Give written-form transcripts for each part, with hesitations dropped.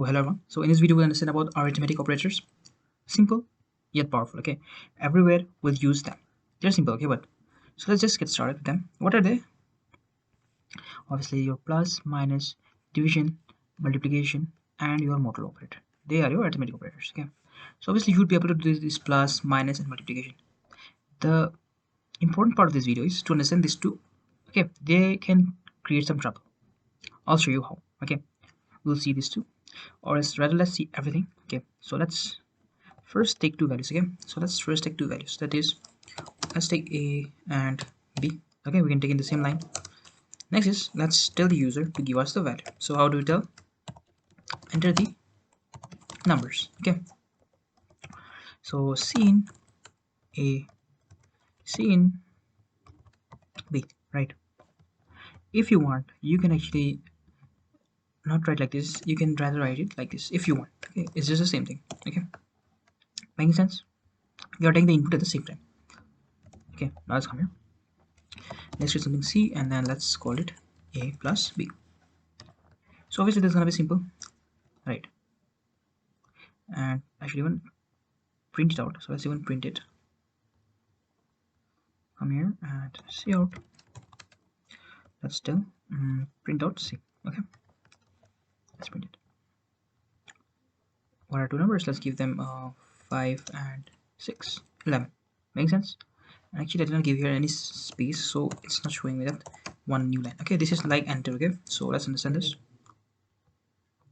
Oh, hello everyone. So in this video we'll understand about arithmetic operators. Simple yet powerful. Okay, everywhere we'll use them. They're simple. Okay, but so let's just get started with them. What are they? Obviously your plus, minus, division, multiplication, and your model operator. They are your arithmetic operators. Okay, so obviously you would be able to do this plus, minus, and multiplication. The important part of this video is to understand these two. Okay, they can create some trouble. I'll show you how. Okay, we'll see these two, or let's see everything. Okay, so let's first take two values. Okay, so let's first take two values, that is, let's take a and b. Okay, we can take in the same line. Next is, let's tell the user to give us the value. So how do we tell? Enter the numbers. Okay, so c in a, c in b, right? If you want, you can actually not write like this, you can rather write it like this if you want. Okay, it's just the same thing. Okay, making sense? You're taking the input at the same time. Okay, now let's come here. Let's do something c, and then let's call it a plus b. So obviously this is gonna be simple, right? And I should even print it out. So let's even print it. Come here and see out. Let's still print out c. Okay, let's print it. What are two numbers? Let's give them 5 and 6, 11. Make sense? Actually I did not give here any space, so it's not showing me that one new line. Okay, this is like enter. Okay, so let's understand this.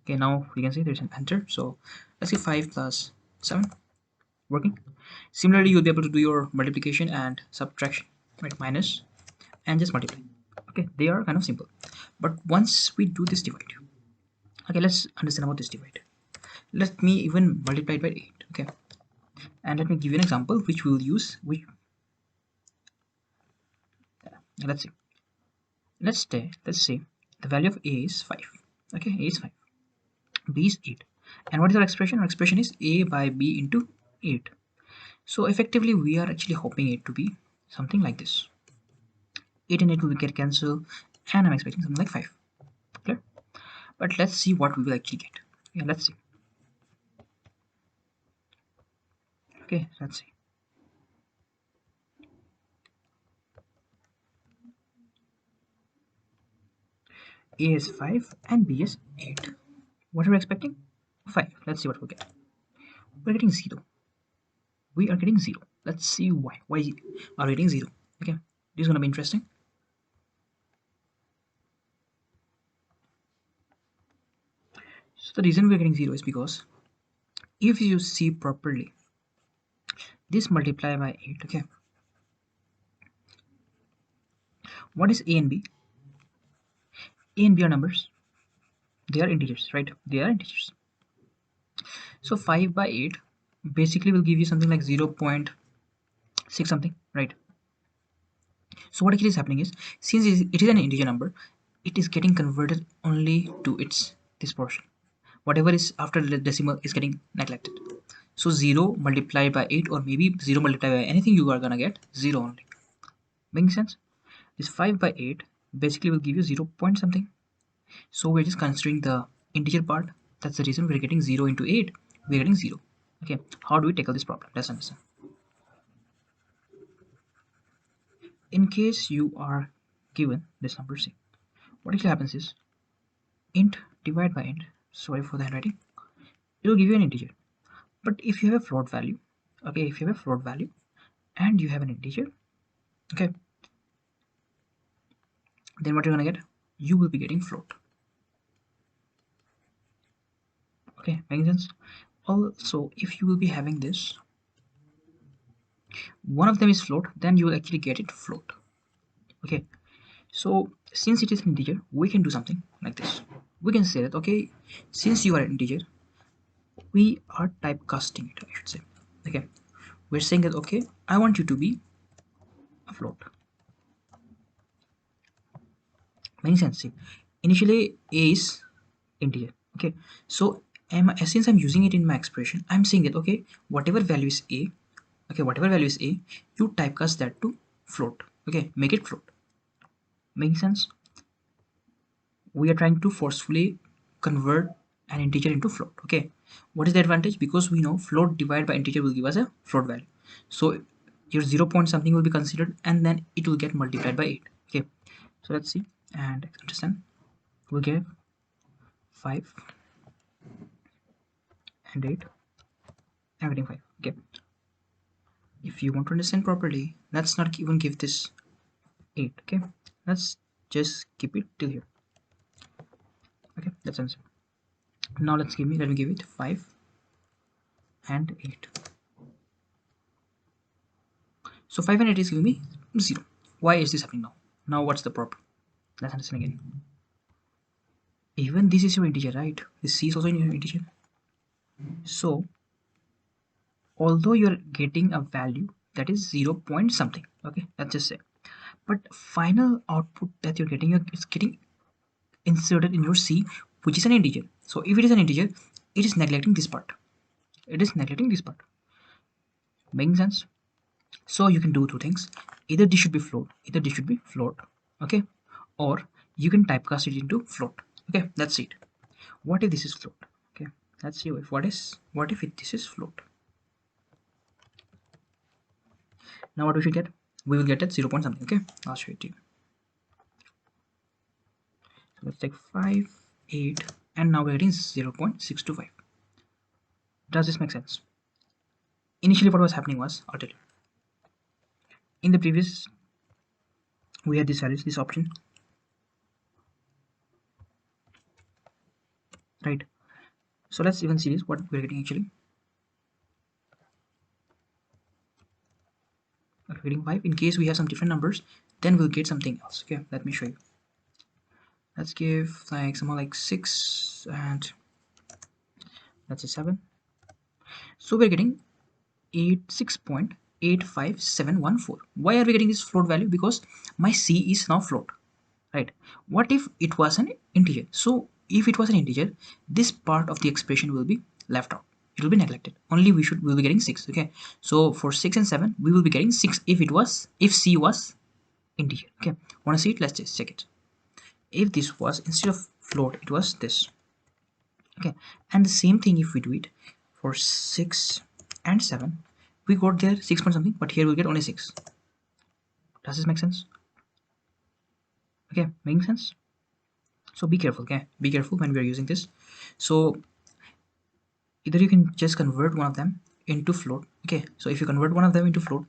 Okay, now we can see there's an enter. So let's give 5 plus 7, working. Similarly, you'll be able to do your multiplication and subtraction, right? Minus and just multiply. Okay, they are kind of simple. But once we do this divide, okay, let's understand about this divide. Let me even multiply it by 8. Okay, and let me give you an example which we will use. Which let's see. Let's say the value of a is 5. Okay, a is 5, b is 8, and what is our expression? Our expression is a by b into 8. So effectively we are actually hoping it to be something like this. 8 and 8 will get cancelled, and I'm expecting something like 5. Clear? But let's see what we will actually get. Yeah, let's see. Okay, let's see. A is 5 and B is 8. What are we expecting? 5. Let's see what we get. We're getting 0. We are getting 0. Let's see why. Why are we getting 0? Okay, this is going to be interesting. So the reason we're getting 0 is because if you see properly, this multiply by 8. Okay, what is A and B? A and B are numbers. They are integers, right? They are integers. So 5 by 8 basically will give you something like 0.6 something, right? So what actually is happening is, since it is an integer number, it is getting converted only to its this portion. Whatever is after the decimal is getting neglected. So 0 multiplied by 8, or maybe 0 multiplied by anything, you are gonna get 0 only. Making sense? This 5 by 8 basically will give you 0 point something. So we're just considering the integer part. That's the reason we're getting 0 into 8. We're getting 0. Okay, how do we tackle this problem? Let's understand. In case you are given this number c, what actually happens is, int divide by int, sorry for the handwriting, it will give you an integer. But if you have a float value, okay, if you have a float value and you have an integer, okay, then what you're gonna get? You will be getting float. Okay, making sense? Also, if you will be having this, one of them is float, then you will actually get it float. Okay, so since it is an integer, we can do something like this. We can say that, okay, since you are an integer, we are typecasting it, I should say. Okay, we're saying that, okay, I want you to be a float. Making sense? See, initially a is integer. Okay, so since I'm using it in my expression, I'm saying that, okay, whatever value is a, okay, whatever value is a, you typecast that to float. Okay, make it float. Making sense? We are trying to forcefully convert an integer into float. Okay, what is the advantage? Because we know float divided by integer will give us a float value. So your 0 point something will be considered, and then it will get multiplied by 8. Okay, so let's see and understand. We'll get 5 and 8. I'm getting 5. Okay, if you want to understand properly, let's not even give this 8. Okay, let's just keep it till here. Okay, that's answer. Now let me give it 5 and 8. So 5 and 8 is giving me 0. Why is this happening now? Now what's the problem? Let's understand again. Even this is your integer, right? This c is also in your integer. So although you're getting a value that is 0 point something, okay, let's just say, but final output that you're getting is getting inserted in your c, which is an integer. So if it is an integer, it is neglecting this part. It is neglecting this part. Making sense? So you can do two things. Either this should be float, okay, or you can typecast it into float. Okay, that's it. What if this is float? Okay, let's see if this is float. Now what we should get? We will get at 0 point something. Okay, I'll show it to you. So let's take 5, 8, and now we're getting 0.625. Does this make sense? Initially what was happening was, I'll tell you. In the previous, we had this values, this option, right? So let's even see this, what we're getting actually. We're getting 5. In case we have some different numbers, then we'll get something else. Okay, let me show you. Let's give like somehow like 6 and that's a 7. So we're getting 6.85714. Why are we getting this float value? Because my c is now float, right? What if it was an integer? So if it was an integer, this part of the expression will be left out. It will be neglected. Only we'll be getting 6. Okay, so for 6 and 7 we will be getting 6 if c was integer. Okay, want to see it? Let's just check it. If this was, instead of float, it was this. Okay, and the same thing if we do it for 6 and 7, we got there 6 point something, but here we'll get only 6. Does this make sense? Okay, making sense? So be careful. Okay, be careful when we are using this. So either you can just convert one of them into float. Okay, so if you convert one of them into float,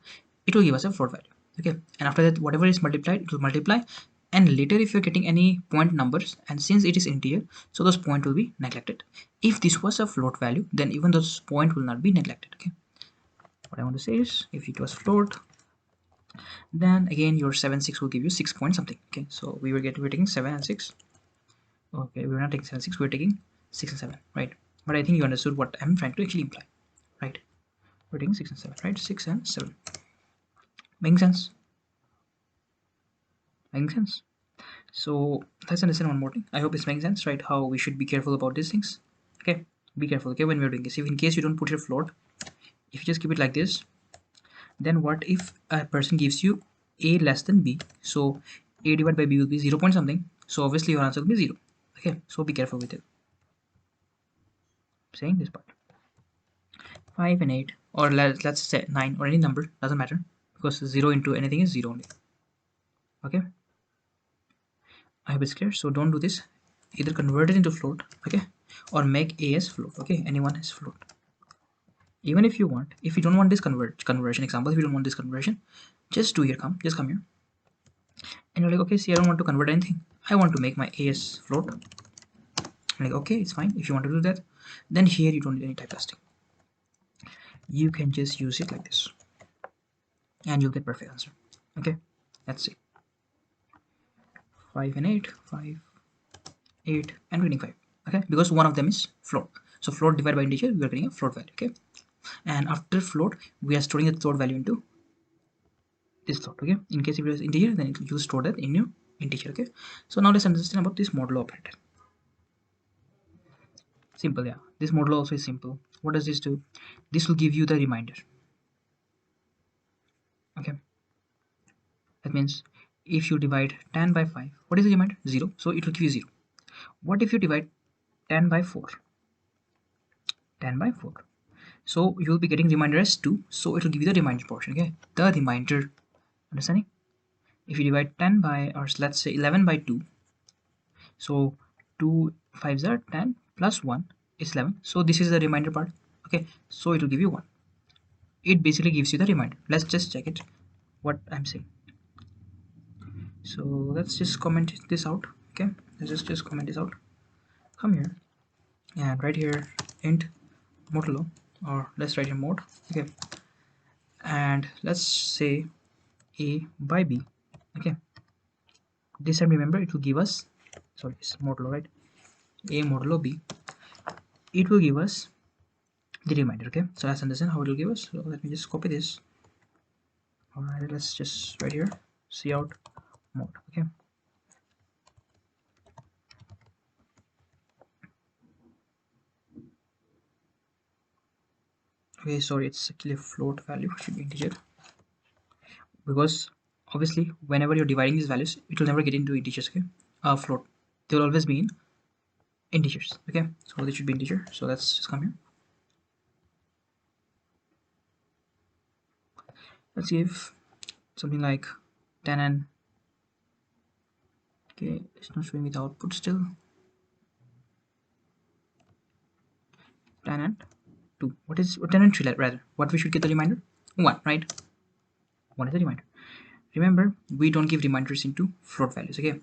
it will give us a float value. Okay, and after that whatever is multiplied, it will multiply, and later if you're getting any point numbers, and since it is integer, so those point will be neglected. If this was a float value, then even those point will not be neglected. Okay, what I want to say is, if it was float, then again your 7 6 will give you 6 point something. Okay, so we're taking 7 and 6. Okay, we're not taking 7 6, we're taking 6 and 7, right? But I think you understood what I'm trying to actually imply, right? We're taking 6 and 7, right? 6 and 7. Making sense? Making sense? So let's understand one more thing. I hope it's making sense, right? How we should be careful about these things. Okay, be careful. Okay, when we're doing this, if in case you don't put your float, if you just keep it like this, then what if a person gives you a less than b? So a divided by b will be 0 point something. So obviously your answer will be 0. Okay, so be careful with it. I'm saying this part. 5 and 8, or let's say 9, or any number, doesn't matter, because 0 into anything is 0 only. Okay, I hope it's clear. So don't do this. Either convert it into float, okay, or make a as float. Okay, anyone is float. Even if you want, if you don't want this conversion example, if you don't want this conversion, just come here, and you're like, okay, see, I don't want to convert anything, I want to make my a as float. I'm like, okay, it's fine. If you want to do that, then here you don't need any type casting. You can just use it like this, and you'll get perfect answer. Okay, let's see. 5 and 8, 5, 8, and reading 5. Okay, because one of them is float. So float divided by integer, we are getting a float value. Okay, and after float, we are storing the float value into this float. Okay, in case if it is integer, then it will store that in your integer. Okay, so now let's understand about this modulo operator. Simple, yeah. This modulo also is simple. What does this do? This will give you the reminder. Okay, that means if you divide 10 by 5, what is the reminder? 0. So it will give you 0. What if you divide 10 by 4? 10 by 4. So you will be getting remainder as 2. So it will give you the remainder portion. Okay, the remainder. Understanding? If you divide 10 by, or let's say 11 by 2, so 2 5s are 10 plus 1 is 11. So this is the remainder part. Okay, so it will give you 1. It basically gives you the remainder. Let's just check it, what I'm saying. So let's just comment this out. Okay, let's just comment this out. Come here and right here int modulo, or let's write in mode. Okay, and let's say a by b. Okay, this time remember it will give us, sorry, it's modulo, right? A modulo b, it will give us the remainder. Okay, so let's understand how it will give us. So let me just copy this. All right, let's just right here see out mode. Okay, okay, sorry, it's actually a float value, should be integer, because obviously whenever you're dividing these values it will never get into integers. Okay, float, they will always be in integers. Okay, so this should be integer. So let's just come here, let's give something like 10 and, okay, it's not showing me the output still. 10 and 2, what is 10 and 3 rather, what we should get the reminder? 1, right? 1 is the reminder. Remember, we don't give reminders into float values. Okay,